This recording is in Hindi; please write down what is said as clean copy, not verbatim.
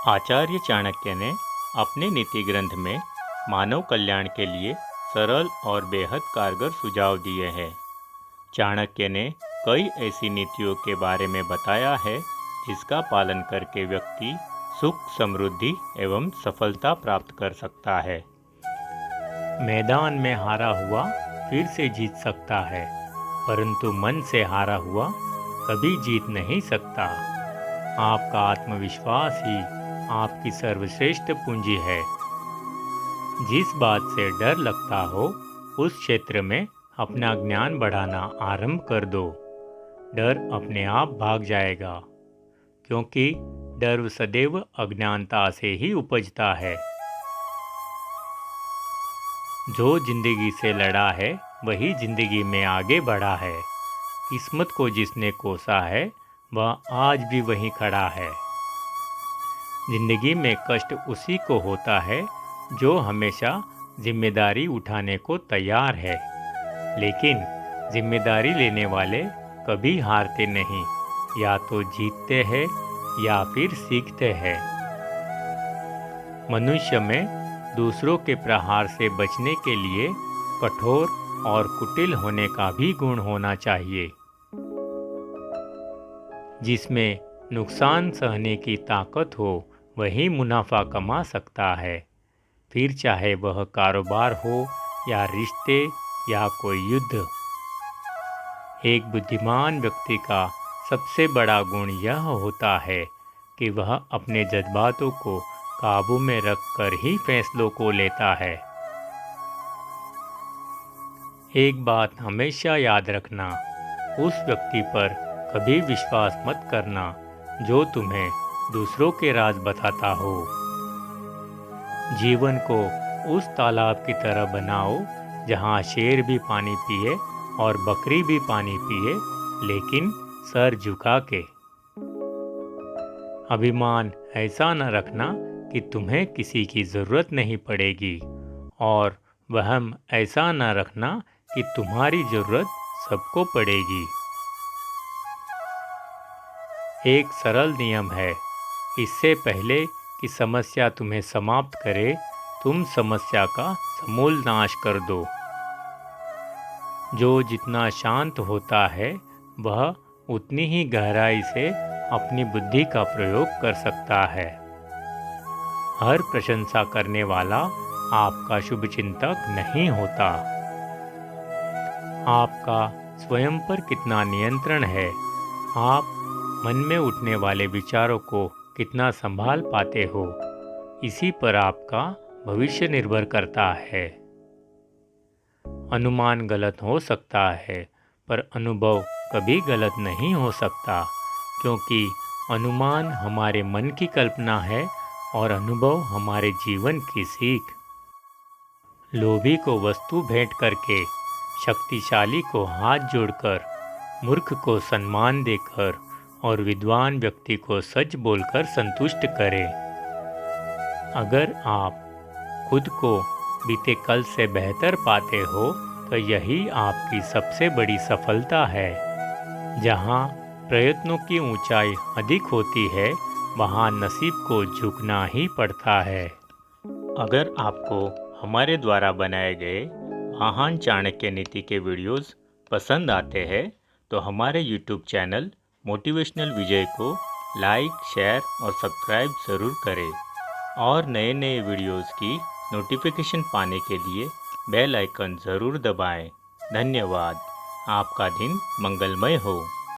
आचार्य चाणक्य ने अपने नीति ग्रंथ में मानव कल्याण के लिए सरल और बेहद कारगर सुझाव दिए हैं। चाणक्य ने कई ऐसी नीतियों के बारे में बताया है जिसका पालन करके व्यक्ति सुख, समृद्धि एवं सफलता प्राप्त कर सकता है। मैदान में हारा हुआ फिर से जीत सकता है, परंतु मन से हारा हुआ कभी जीत नहीं सकता। आपका आत्मविश्वास ही आपकी सर्वश्रेष्ठ पूंजी है। जिस बात से डर लगता हो उस क्षेत्र में अपना ज्ञान बढ़ाना आरंभ कर दो। डर अपने आप भाग जाएगा, क्योंकि डर सदैव अज्ञानता से ही उपजता है। जो जिंदगी से लड़ा है वही जिंदगी में आगे बढ़ा है। किस्मत को जिसने कोसा है वह आज भी वहीं खड़ा है। जिंदगी में कष्ट उसी को होता है जो हमेशा जिम्मेदारी उठाने को तैयार है, लेकिन जिम्मेदारी लेने वाले कभी हारते नहीं, या तो जीतते हैं या फिर सीखते हैं। मनुष्य में दूसरों के प्रहार से बचने के लिए कठोर और कुटिल होने का भी गुण होना चाहिए। जिसमें नुकसान सहने की ताकत हो वही मुनाफा कमा सकता है, फिर चाहे वह कारोबार हो या रिश्ते या कोई युद्ध। एक बुद्धिमान व्यक्ति का सबसे बड़ा गुण यह होता है कि वह अपने जज्बातों को काबू में रखकर ही फैसलों को लेता है। एक बात हमेशा याद रखना, उस व्यक्ति पर कभी विश्वास मत करना जो तुम्हें दूसरों के राज बताता हो। जीवन को उस तालाब की तरह बनाओ जहाँ शेर भी पानी पिए और बकरी भी पानी पिए, लेकिन सर झुका के। अभिमान ऐसा न रखना कि तुम्हें किसी की ज़रूरत नहीं पड़ेगी, और वहम ऐसा न रखना कि तुम्हारी ज़रूरत सबको पड़ेगी। एक सरल नियम है, इससे पहले कि समस्या तुम्हें समाप्त करे, तुम समस्या का समूल नाश कर दो। जो जितना शांत होता है वह उतनी ही गहराई से अपनी बुद्धि का प्रयोग कर सकता है। हर प्रशंसा करने वाला आपका शुभचिंतक नहीं होता। आपका स्वयं पर कितना नियंत्रण है, आप मन में उठने वाले विचारों को कितना संभाल पाते हो, इसी पर आपका भविष्य निर्भर करता है। अनुमान गलत हो सकता है, पर अनुभव कभी गलत नहीं हो सकता, क्योंकि अनुमान हमारे मन की कल्पना है और अनुभव हमारे जीवन की सीख। लोभी को वस्तु भेंट करके, शक्तिशाली को हाथ जोड़कर, मूर्ख को सम्मान देकर और विद्वान व्यक्ति को सच बोलकर संतुष्ट करें। अगर आप खुद को बीते कल से बेहतर पाते हो तो यही आपकी सबसे बड़ी सफलता है। जहाँ प्रयत्नों की ऊंचाई अधिक होती है वहाँ नसीब को झुकना ही पड़ता है। अगर आपको हमारे द्वारा बनाए गए महान चाणक्य नीति के वीडियोस पसंद आते हैं तो हमारे YouTube चैनल मोटिवेशनल विजय को लाइक, शेयर और सब्सक्राइब ज़रूर करें, और नए नए वीडियोस की नोटिफिकेशन पाने के लिए बेल आइकन ज़रूर दबाएं। धन्यवाद। आपका दिन मंगलमय हो।